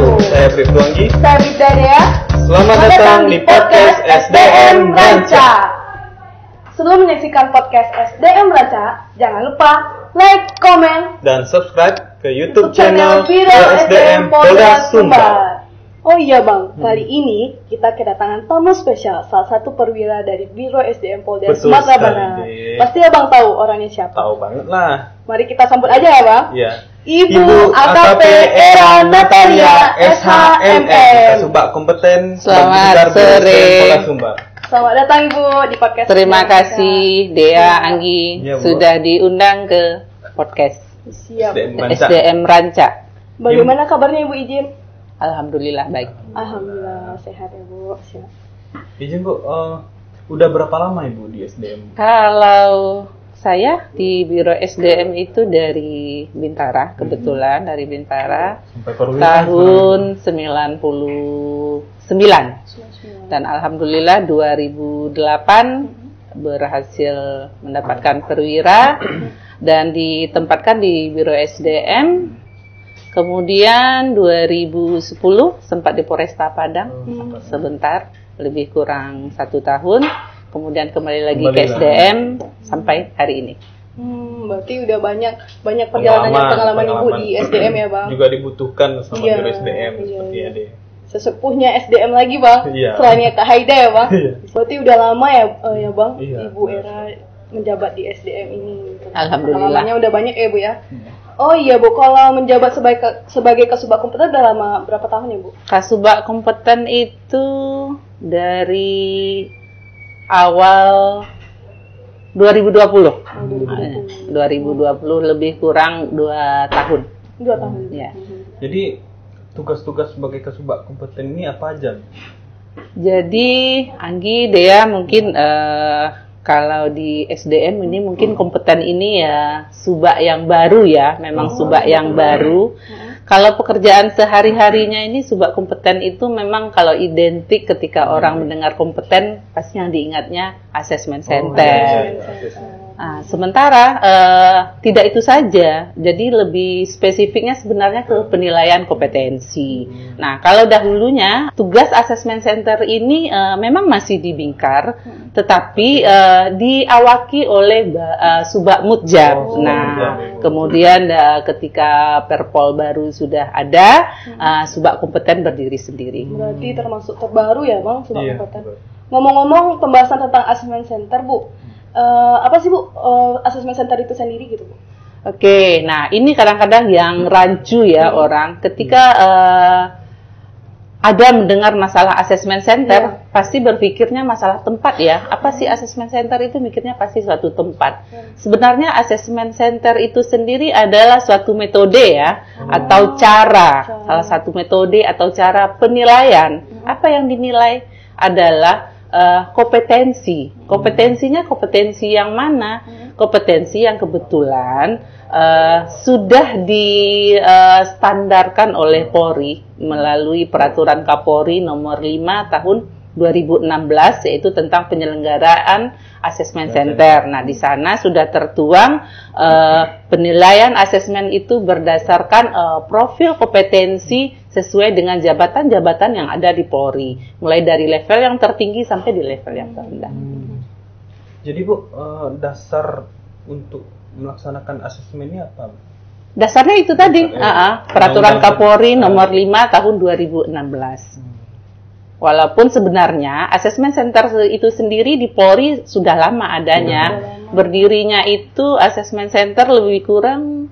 wabarakatuh. Saya Bribtu Anggi. Saya Bribda Dea. Selamat datang di podcast SDM Ranca. Sebelum menyaksikan podcast SDM Ranca, jangan lupa like, komen, dan subscribe ke YouTube channel Biro SDM Polda Sumbar. Oh iya Bang, kali ini kita kedatangan tamu spesial, salah satu perwira dari Biro SDM Polda Sumatera Barat. Pasti Abang tahu orangnya siapa? Tahu banget lah. Mari kita sambut aja ya Bang. Iya. Ibu AKP Era Natalia SHMM. Kasubag kompeten. Selamat sore. Polda Sumbar. Selamat datang Ibu di podcast. Terima kasih Dea Anggi Ya, sudah diundang ke podcast Siap. SDM Ranca. Bagaimana kabarnya Ibu Izin? Alhamdulillah baik. Alhamdulillah sehat ya Bu. Siap. Izin Bu, udah berapa lama Ibu di SDM? Kalau saya di Biro SDM itu dari Bintara, kebetulan dari Bintara Sampai perwira tahun 99. Dan alhamdulillah 2008 berhasil mendapatkan perwira dan ditempatkan di Biro SDM. Kemudian 2010 sempat di Polresta Padang sebentar, lebih kurang 1 tahun. Kemudian kembali lagi ke SDM sampai hari ini. Berarti udah banyak pengalaman Ibu di SDM ya Bang. Juga dibutuhkan sama Iya, Biro SDM iya, seperti iya. ada. Sesepuhnya SDM lagi Bang. Iya. Selainnya Kak Haida ya Bang. Iya. Berarti udah lama ya Bang, Iya. Ibu Era menjabat di SDM ini. Alhamdulillah. Pengalamannya udah banyak ya Bu ya. Oh iya Bu, kalau menjabat sebagai Kasubag kompeten udah lama berapa tahun ya Bu? Kasubag kompeten itu dari awal 2020. 2020 lebih kurang 2 tahun. 2 tahun. Ya. Jadi tugas-tugas sebagai Kasubag kompeten ini apa aja? Jadi Anggi, Dea mungkin kalau di SDM ini mungkin kompeten ini ya subak yang baru ya, memang subak yang baru. Kalau pekerjaan sehari-harinya ini subak kompeten itu memang kalau identik ketika orang mendengar kompeten pasti yang diingatnya assessment center. Nah, sementara tidak itu saja, jadi lebih spesifiknya sebenarnya ke penilaian kompetensi. Nah, kalau dahulunya tugas assessment center ini memang masih di Bingkar, tetapi diawaki oleh Subak Mutjab. Kemudian ketika Perpol baru sudah ada, Subak kompeten berdiri sendiri. Berarti termasuk terbaru ya Bang, Subak Iya. kompeten. Ngomong-ngomong pembahasan tentang assessment center Bu, apa sih Bu assessment center itu sendiri gitu Bu? Oke, nah ini kadang-kadang yang rancu ya orang ketika ada mendengar masalah assessment center, pasti berpikirnya masalah tempat ya. Apa sih assessment center itu? Mikirnya pasti suatu tempat. Sebenarnya assessment center itu sendiri adalah suatu metode ya, atau cara, salah satu metode atau cara penilaian. Apa yang dinilai adalah kompetensi. Kompetensinya kompetensi yang mana? Kompetensi yang kebetulan sudah distandarkan oleh Polri melalui peraturan Kapolri nomor 5 tahun 2016 yaitu tentang penyelenggaraan assessment center. Nah, di sana sudah tertuang penilaian assessment itu berdasarkan profil kompetensi sesuai dengan jabatan-jabatan yang ada di Polri, mulai dari level yang tertinggi sampai di level yang terendah. Jadi Bu, dasar untuk melaksanakan asesmen ini apa? Dasarnya itu tadi, peraturan Kapolri nomor 5 tahun 2016. Walaupun sebenarnya assessment center itu sendiri di Polri sudah lama adanya. Berdirinya itu assessment center lebih kurang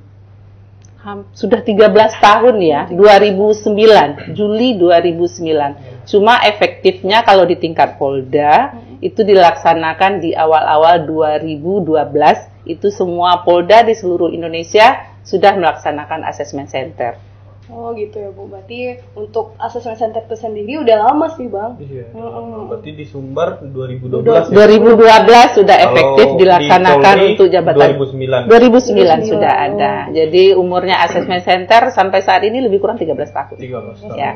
sudah 13 tahun ya, 2009, Juli 2009. Cuma efektifnya kalau di tingkat Polda itu dilaksanakan di awal-awal 2012. Itu semua Polda di seluruh Indonesia sudah melaksanakan assessment center. Oh gitu ya Bu, berarti untuk assessment center itu sendiri udah lama sih Bang. Iya. Berarti di Sumbar 2012 ya? 2012 sudah efektif dilaksanakan Polri, untuk jabatan. 2009 sudah ada. Jadi umurnya assessment center sampai saat ini lebih kurang 13 tahun. 13 tahun. Ya.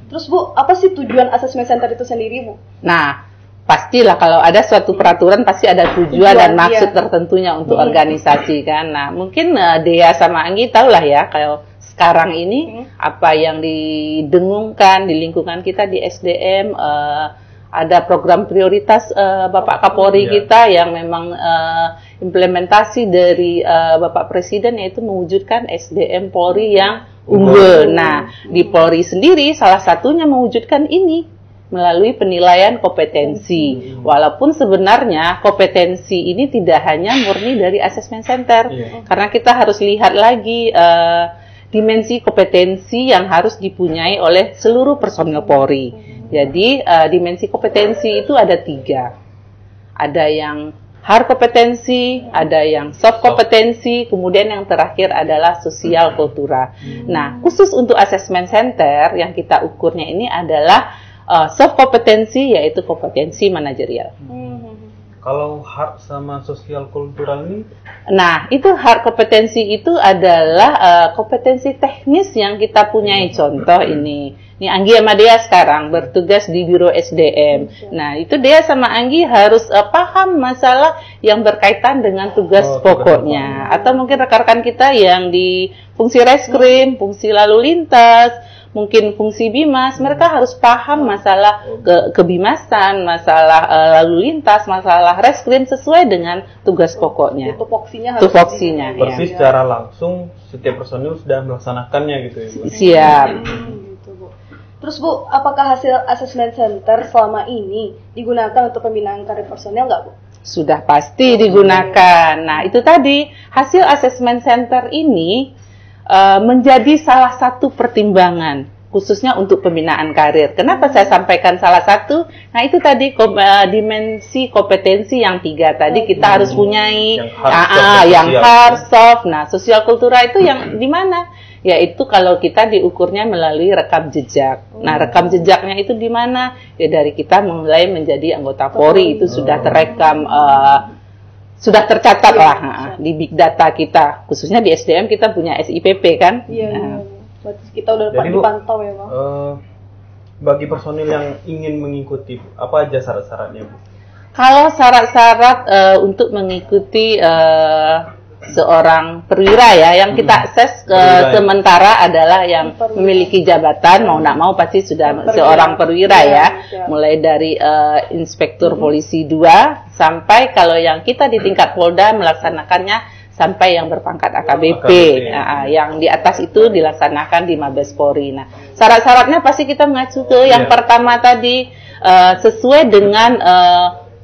Terus Bu, apa sih tujuan assessment center itu sendiri Bu? Nah, pastilah kalau ada suatu peraturan pasti ada tujuan dan maksud tertentunya untuk organisasi kan. Nah, mungkin Dea sama Anggi tahulah ya kalau sekarang ini, apa yang didengungkan di lingkungan kita di SDM, ada program prioritas Bapak Kapolri kita yang memang implementasi dari Bapak Presiden, yaitu mewujudkan SDM Polri yang unggul. Nah, di Polri sendiri salah satunya mewujudkan ini melalui penilaian kompetensi. Walaupun sebenarnya kompetensi ini tidak hanya murni dari assessment center, karena kita harus lihat lagi dimensi kompetensi yang harus dipunyai oleh seluruh personel Polri. Jadi dimensi kompetensi itu ada 3. Ada yang hard kompetensi, ada yang soft kompetensi, kemudian yang terakhir adalah sosial kultural. Nah, khusus untuk assessment center yang kita ukurnya ini adalah soft kompetensi, yaitu kompetensi manajerial. Kalau hard sama sosial kultural ini? Nah, itu hard kompetensi itu adalah kompetensi teknis yang kita punyai. Contoh ini Anggi sama Dea sekarang bertugas di Biro SDM. Nah, itu Dea sama Anggi harus paham masalah yang berkaitan dengan tugas pokoknya. Atau mungkin rekan-rekan kita yang di fungsi reskrim, fungsi lalu lintas, mungkin fungsi bimas, mereka harus paham masalah kebimasan, masalah lalu lintas, masalah reskrim sesuai dengan tugas pokoknya. Tupoksinya harus persis secara langsung setiap personil sudah melaksanakannya gitu ya, Bu. Siap. Gitu, Bu. Terus Bu, apakah hasil assessment center selama ini digunakan untuk pembinaan karir personel nggak, Bu? Sudah pasti digunakan. Nah, itu tadi hasil assessment center ini menjadi salah satu pertimbangan khususnya untuk pembinaan karir. Kenapa saya sampaikan salah satu? Nah, itu tadi dimensi kompetensi yang 3 tadi kita harus punyai. Yang hard, soft. Nah, sosial kultural itu yang di mana? Yaitu kalau kita diukurnya melalui rekam jejak. Nah, rekam jejaknya itu di mana? Ya dari kita mulai menjadi anggota Polri itu sudah terekam, sudah tercatat lah di big data kita, khususnya di SDM kita punya SIPP kan. Berarti kita udah dapat dipantau ya, Bang. Bagi personil yang ingin mengikuti, apa aja syarat-syaratnya, Bu? Kalau syarat-syarat untuk mengikuti seorang perwira ya, yang kita akses sementara adalah yang memiliki jabatan, mau nak mau pasti sudah seorang perwira ya. Mulai dari inspektur polisi 2 sampai kalau yang kita di tingkat Polda melaksanakannya sampai yang berpangkat AKBP. Nah, yang di atas itu dilaksanakan di Mabes Polri. Nah, syarat-syaratnya pasti kita mengacu ke yang pertama tadi, sesuai dengan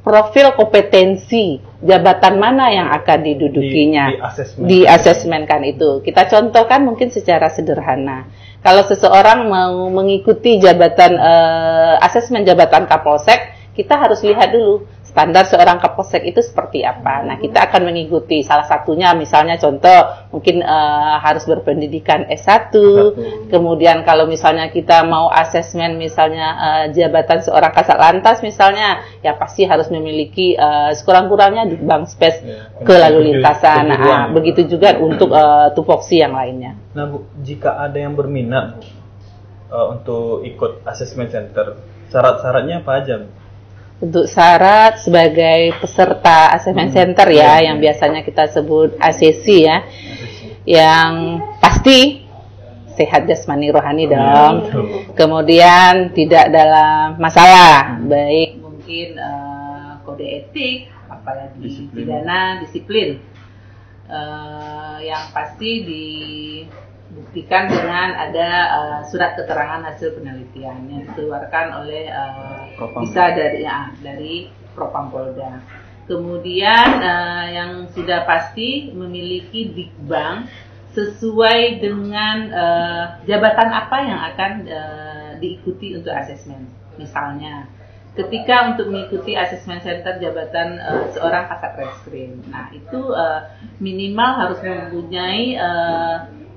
profil kompetensi jabatan mana yang akan didudukinya, di asesmenkan itu. Kita contohkan mungkin secara sederhana. Kalau seseorang mau mengikuti jabatan asesmen jabatan Kapolsek, kita harus lihat dulu standar seorang Kapolsek itu seperti apa. Nah, kita akan mengikuti salah satunya, misalnya contoh mungkin harus berpendidikan S1. Kemudian kalau misalnya kita mau asesmen misalnya jabatan seorang Kasat Lantas misalnya, ya pasti harus memiliki sekurang-kurangnya Bank Spes ke lalu lintasan. Nah, begitu juga untuk tupoksi yang lainnya. Nah, Bu, jika ada yang berminat untuk ikut assessment center, syarat-syaratnya apa aja, Bu? Untuk syarat sebagai peserta assessment center ya, yang biasanya kita sebut ACC ya, yang pasti sehat jasmani rohani dong. Kemudian tidak dalam masalah, baik mungkin kode etik, apalagi pidana, disiplin. Yang pasti dibuktikan dengan ada surat keterangan hasil penelitian yang dikeluarkan oleh bisa dari Propam Polda. Kemudian yang sudah pasti memiliki Dikbang sesuai dengan jabatan apa yang akan diikuti untuk asesmen. Misalnya ketika untuk mengikuti asesmen center jabatan seorang Kasat Reskrim. Nah, itu minimal harus mempunyai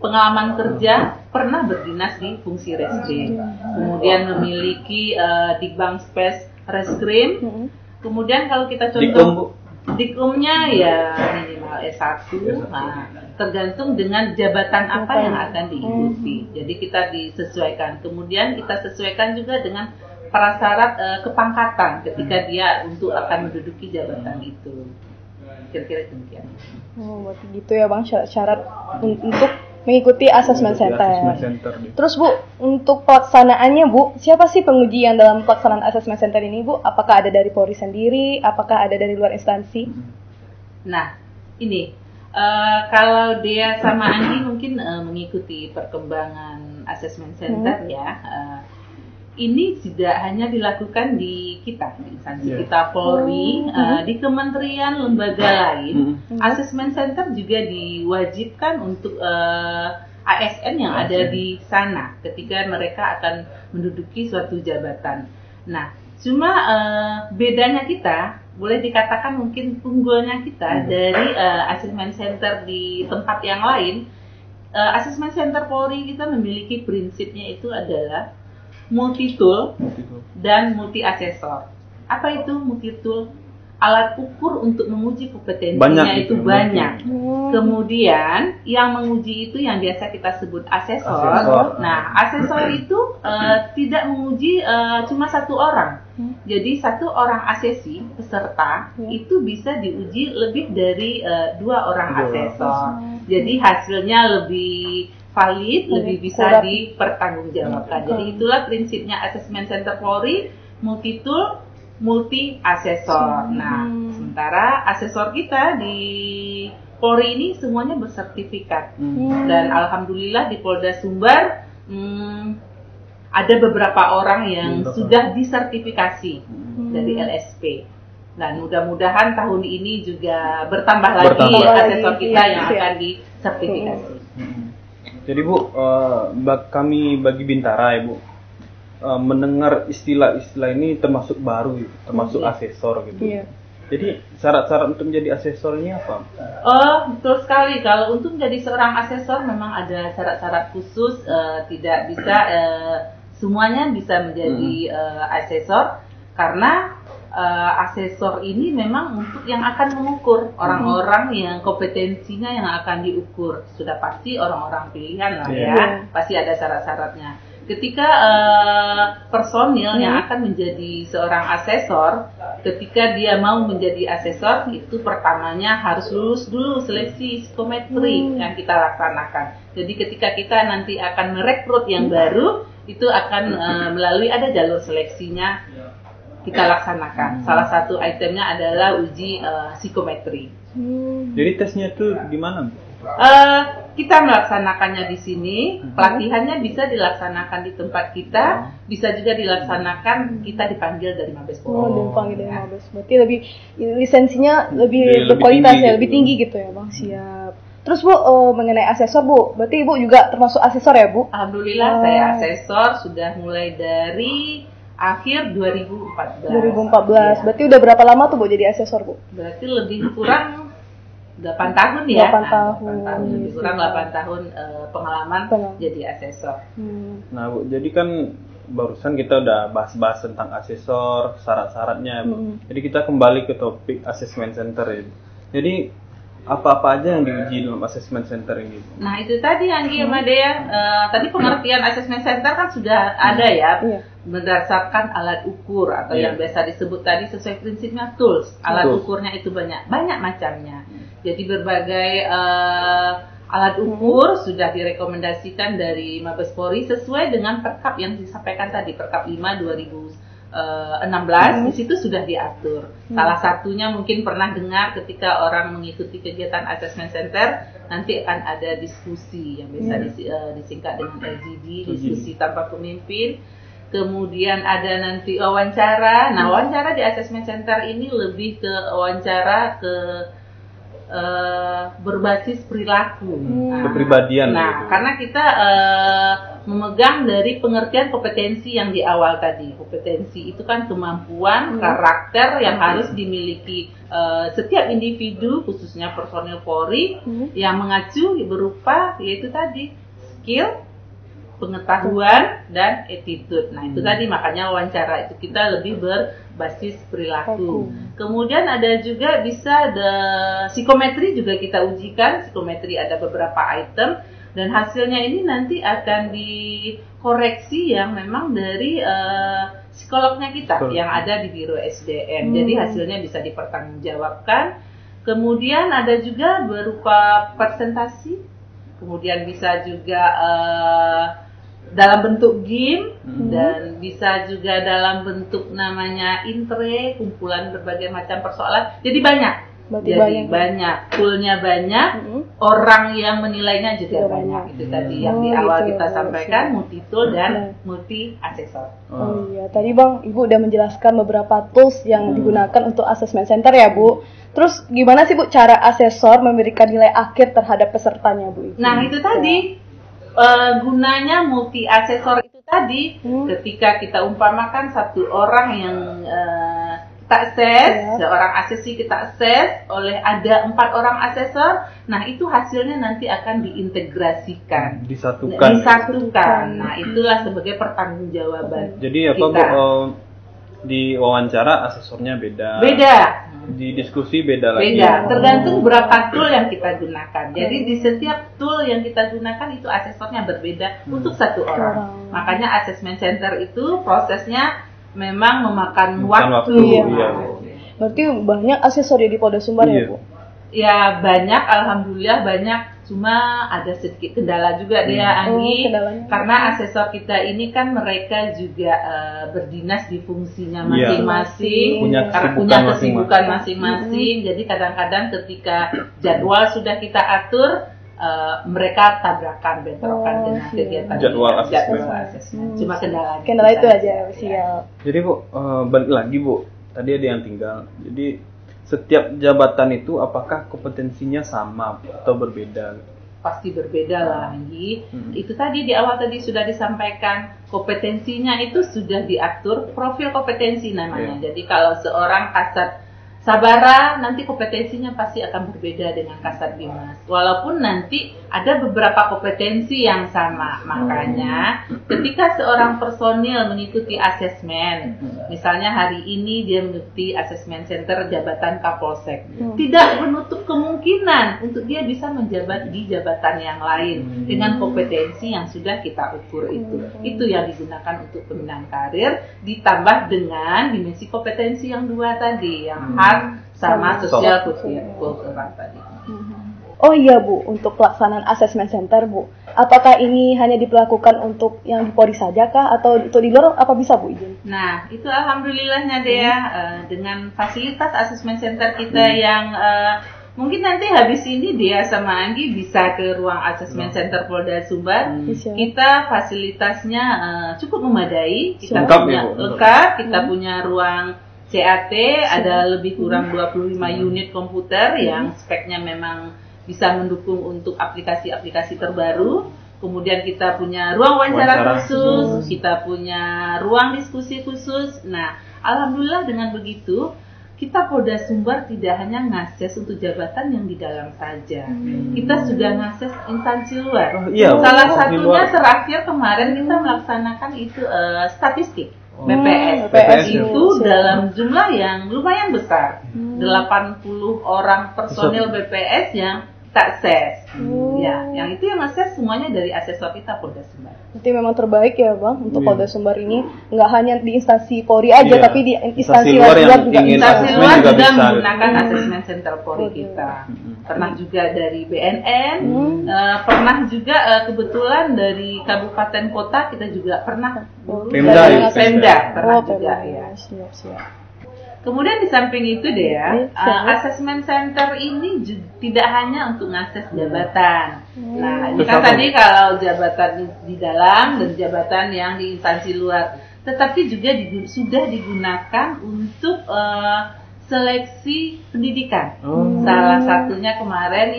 pengalaman kerja, pernah berdinas di fungsi reskrim, kemudian memiliki Dikbang Spes Reskrim, kemudian kalau kita contoh Dikumnya ya minimal S1, nah, tergantung dengan jabatan apa yang akan diikuti. Jadi kita disesuaikan, kemudian kita sesuaikan juga dengan prasyarat kepangkatan ketika dia untuk akan menduduki jabatan itu. Kira-kira demikian. Oh, berarti gitu ya Bang, syarat-syarat untuk mengikuti assessment center. Gitu. Terus Bu, untuk pelaksanaannya Bu, siapa sih penguji yang dalam pelaksanaan assessment center ini Bu? Apakah ada dari Polri sendiri? Apakah ada dari luar instansi? Nah, ini kalau dia sama Anggi mungkin mengikuti perkembangan assessment center ya. Ini tidak hanya dilakukan di kita, di instansi kita Polri, di kementerian lembaga lain, assessment center juga diwajibkan untuk ASN yang ada di sana ketika mereka akan menduduki suatu jabatan. Nah, cuma bedanya kita, boleh dikatakan mungkin unggulnya kita dari assessment center di tempat yang lain. Assessment center Polri kita memiliki prinsipnya itu adalah multi-tool dan multi-asesor. Apa itu multi-tool? Alat ukur untuk menguji kompetensinya itu banyak. Kemudian yang menguji itu yang biasa kita sebut asesor. Nah, asesor itu tidak menguji cuma satu orang. Jadi satu orang asesi peserta itu bisa diuji lebih dari 2 orang asesor. Jadi hasilnya lebih valid, lebih bisa dipertanggungjawabkan. Jadi itulah prinsipnya assessment center Polri, multi-tool, multi-asesor. Nah, sementara asesor kita di Polri ini semuanya bersertifikat. Dan alhamdulillah di Polda Sumbar ada beberapa orang yang sudah disertifikasi dari LSP. Dan mudah-mudahan tahun ini juga bertambah lagi asesor kita yang akan disertifikasi. Jadi Bu, kami bagi Bintara ya Bu, mendengar istilah-istilah ini termasuk baru, termasuk asesor gitu. Jadi syarat-syarat untuk menjadi asesor ini apa? Betul sekali. Kalau untuk menjadi seorang asesor memang ada syarat-syarat khusus, tidak bisa semuanya bisa menjadi asesor karena asesor ini memang untuk yang akan mengukur orang-orang yang kompetensinya yang akan diukur. Sudah pasti orang-orang pilihan lah ya, pasti ada syarat-syaratnya. Ketika personil yang akan menjadi seorang asesor, ketika dia mau menjadi asesor, itu pertamanya harus lulus dulu seleksi psikometri yang kita laksanakan. Jadi ketika kita nanti akan merekrut yang baru, itu akan melalui ada jalur seleksinya kita laksanakan. Salah satu itemnya adalah uji psikometri. Jadi tesnya itu di mana? Kita melaksanakannya di sini, pelatihannya bisa dilaksanakan di tempat kita, bisa juga dilaksanakan kita dipanggil dari Mabes Polri. Dipanggil dari Mabes. Berarti lebih lisensinya lebih berkualitas ya, lebih tinggi gitu ya, Bang. Siap. Terus Bu, mengenai asesor Bu, berarti Ibu juga termasuk asesor ya Bu? Alhamdulillah saya asesor sudah mulai dari akhir 2014. Ya. Berarti udah berapa lama tuh Bu jadi asesor Bu? Berarti lebih kurang 8 tahun ya. 8 tahun. Lebih kurang 8 tahun pengalaman jadi asesor. Nah Bu, jadi kan barusan kita udah bahas-bahas tentang asesor, syarat-syaratnya Bu. Jadi kita kembali ke topik assessment center ya Bu. Jadi apa-apa aja yang diuji dalam assessment center ini? Nah itu tadi Anggi sama Dea, tadi pengertian assessment center kan sudah ada ya, berdasarkan alat ukur atau yang biasa disebut tadi sesuai prinsipnya tools. Alat ukurnya itu banyak macamnya. Jadi berbagai alat ukur sudah direkomendasikan dari Mabes Polri sesuai dengan perkap yang disampaikan tadi, perkap 5 2016, di situ sudah diatur. Salah satunya mungkin pernah dengar ketika orang mengikuti kegiatan assessment center, nanti akan ada diskusi yang biasa disingkat dengan LGD, diskusi tanpa pemimpin. Kemudian ada nanti wawancara. Nah, wawancara di assessment center ini lebih ke wawancara ke berbasis perilaku, kepribadian. Nah, gitu. karena kita memegang dari pengertian kompetensi yang di awal tadi. Kompetensi itu kan kemampuan, karakter yang harus dimiliki setiap individu, khususnya personil Polri, yang mengacu berupa yaitu tadi skill, pengetahuan, dan attitude. Nah itu tadi makanya wawancara itu kita lebih berbasis perilaku. Kemudian ada juga bisa psikometri juga kita ujikan. Psikometri ada beberapa item dan hasilnya ini nanti akan dikoreksi yang memang dari psikolognya kita yang ada di Biro SDM. Jadi hasilnya bisa dipertanggungjawabkan. Kemudian ada juga berupa presentasi kemudian bisa juga dalam bentuk game, dan bisa juga dalam bentuk namanya intre, kumpulan berbagai macam persoalan. Jadi banyak. Jadi banyak, toolnya banyak, orang yang menilainya juga banyak. Itu tadi yang di awal kita sampaikan, multi tool dan multi asesor. Oh iya, tadi Bang, Ibu udah menjelaskan beberapa tools yang digunakan untuk assessment center ya Bu. Terus gimana sih Bu cara asesor memberikan nilai akhir terhadap pesertanya Bu? Nah itu tadi gunanya multi asesor itu tadi, ketika kita umpamakan satu orang yang kita assess, seorang asesi kita assess oleh ada 4 orang asesor, nah itu hasilnya nanti akan diintegrasikan, disatukan. Nah itulah sebagai pertanggungjawaban. Jadi apa Bu, di wawancara asesornya beda, di diskusi beda lagi. Tergantung berapa tool yang kita gunakan. Jadi di setiap tool yang kita gunakan itu asesornya berbeda untuk satu orang. Makanya assessment center itu prosesnya memang memakan waktu. Berarti banyak asesor di Polda Sumbar ya Bu? Ya banyak, alhamdulillah banyak. Cuma ada sedikit kendala juga dia Anggi, karena asesor kita ini kan mereka juga berdinas di fungsinya masing-masing, punya kesibukan masing-masing. Jadi kadang-kadang ketika jadwal sudah kita atur, mereka tabrakan, bentrokan dengan kegiatan jadwal asesmen. Cuma kendala itu aja. Siap. Jadi Bu, balik lagi Bu, tadi ada yang tinggal. Jadi setiap jabatan itu apakah kompetensinya sama atau berbeda? Pasti berbeda lah Anggi. Itu tadi di awal tadi sudah disampaikan, kompetensinya itu sudah diatur, profil kompetensi namanya. Jadi kalau seorang Kasat Sabara nanti kompetensinya pasti akan berbeda dengan Kasat Bimas. Walaupun nanti ada beberapa kompetensi yang sama. Makanya ketika seorang personil mengikuti asesmen, misalnya hari ini dia mengikuti asesmen center jabatan Kapolsek, tidak menutup kemungkinan untuk dia bisa menjabat di jabatan yang lain dengan kompetensi yang sudah kita ukur itu. Itu yang digunakan untuk pembinaan karir, ditambah dengan dimensi kompetensi yang 2 tadi, yang sama sosial kultural tadi. Oh iya Bu, untuk pelaksanaan asesmen center Bu, apakah ini hanya dilakukan untuk yang di Polri saja kah atau untuk di luar apa bisa Bu izin? Nah itu alhamdulillahnya Dea, dengan fasilitas asesmen center kita yang mungkin nanti habis ini Dea sama Anggi bisa ke ruang asesmen center Polda Sumbar. Kita fasilitasnya cukup memadai, kita punya lengkap, kita punya ruang CAT, ada lebih kurang 25 unit komputer yang speknya memang bisa mendukung untuk aplikasi-aplikasi terbaru. Kemudian kita punya ruang wawancara khusus, kita punya ruang diskusi khusus. Nah, alhamdulillah dengan begitu, kita Polda Sumbar tidak hanya ngakses untuk jabatan yang di dalam saja. Kita sudah ngakses instansi luar. Salah satunya terakhir kemarin kita melaksanakan itu statistik. BPS itu dalam jumlah yang lumayan besar, 80 orang personil BPS yang tak ses. Ya, yang itu yang akses semuanya dari asesor kita Polda Sumbar. Berarti memang terbaik ya Bang untuk Polda Sumbar ini, nggak hanya di instansi Polri aja, tapi di instansi luar juga. Instansi luar juga menggunakan asesmen center Polri kita. Pernah juga dari BNN, pernah juga kebetulan dari kabupaten kota kita juga pernah. Pemda pernah juga ya. Siap. Kemudian di samping itu asesmen center ini tidak hanya untuk ngakses jabatan. Nah, ini kan tadi kalau jabatan di dalam dan jabatan yang di instansi luar, tetapi juga sudah digunakan untuk seleksi pendidikan. Salah satunya kemarin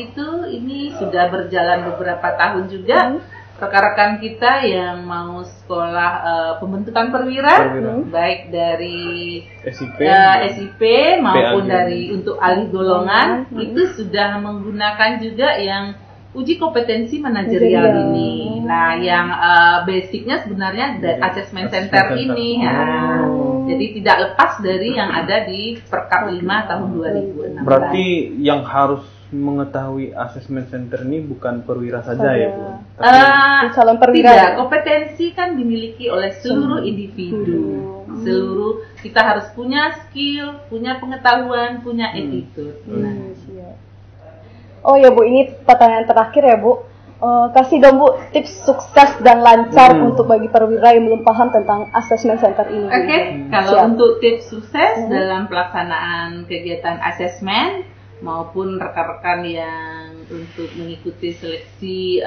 ini sudah berjalan beberapa tahun juga. Rekan-rekan kita yang mau sekolah pembentukan perwira, baik dari SIP maupun dari untuk alih golongan, itu sudah menggunakan juga yang uji kompetensi manajerial ini. Nah, yang basicnya sebenarnya asesmen center ini. Jadi tidak lepas dari yang ada di Perkap 5 tahun 2016. Berarti yang harus mengetahui asesmen center ini bukan perwira saja ya Bu? Calon perwira. Tidak, kompetensi kan dimiliki oleh seluruh individu. Kita harus punya skill, punya pengetahuan, punya attitude. Oh ya Bu, ini pertanyaan terakhir ya Bu. kasih dong Bu tips sukses dan lancar untuk bagi perwira yang belum paham tentang assessment center ini. Oke, kalau untuk tips sukses dalam pelaksanaan kegiatan asesmen maupun rekan-rekan yang untuk mengikuti seleksi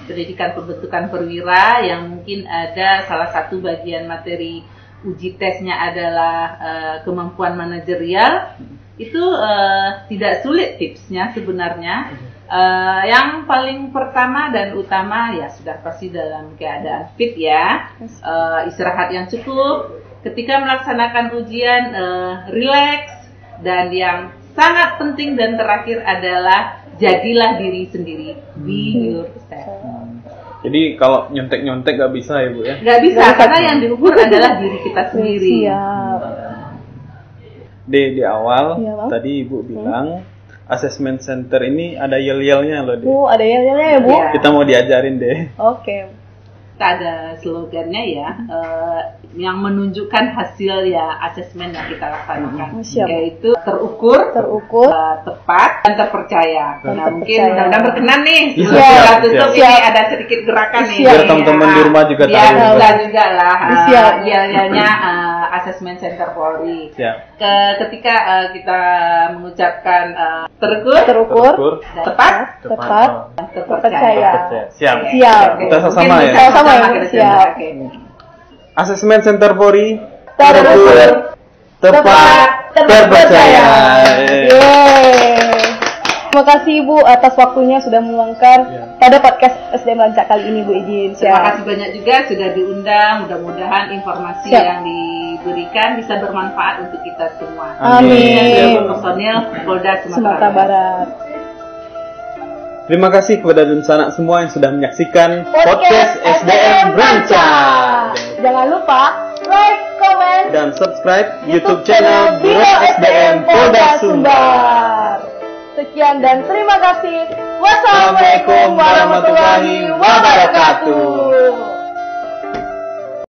pendidikan pembentukan perwira yang mungkin ada salah satu bagian materi uji tesnya adalah kemampuan manajerial, itu tidak sulit tipsnya sebenarnya. Yang paling pertama dan utama ya sudah pasti dalam keadaan fit ya, istirahat yang cukup, ketika melaksanakan ujian relax, dan yang sangat penting dan terakhir adalah jadilah diri sendiri, be yourself. Jadi kalau nyontek-nyontek gak bisa ya Bu ya? Gak bisa, karena yang diukur adalah diri kita sendiri. Siap. Di awal Iya, Bang. tadi Ibu bilang assessment center ini ada yel-yelnya loh, Bu, ada yel-yelnya ya Bu? Iya. Kita mau diajarin deh. Oke. Kita ada slogannya ya, yang menunjukkan hasil ya asesmen yang kita laksanakan, Siap. yaitu terukur, tepat, dan terpercaya. Nah, mungkin mudah-mudahan berkenan nih. Siap. Kita tutup Siap. ini ada sedikit gerakan nih. Biar teman-teman di rumah juga biar tahu. bisa juga lah. Siap. Yel-yelnya Assessment Center Polri. Siap. Ketika kita mengucapkan terukur, Terukur, tepat, Tepat, dan terpercaya. terpercaya. Siap. Siap. Kita sama ya. Sama-sama ya, Kita siap. Oke. Assessment Center Polri Terukur, tepat, terpercaya. Yeay. Terima kasih Ibu atas waktunya sudah meluangkan pada podcast SDM Lancak kali ini Bu Ijin. Terima kasih banyak juga sudah diundang. Mudah-mudahan informasi Siap. yang diberikan bisa bermanfaat untuk kita semua. Amin. Dan personil Polda Sumatera Sumatera Barat. Barat. Terima kasih kepada Dunsanak semua yang sudah menyaksikan podcast SDM Rancak. Jangan lupa like, comment, Dan subscribe YouTube channel Biro SDM Polda Sumbar. Sekian dan terima kasih. Wassalamualaikum warahmatullahi wabarakatuh.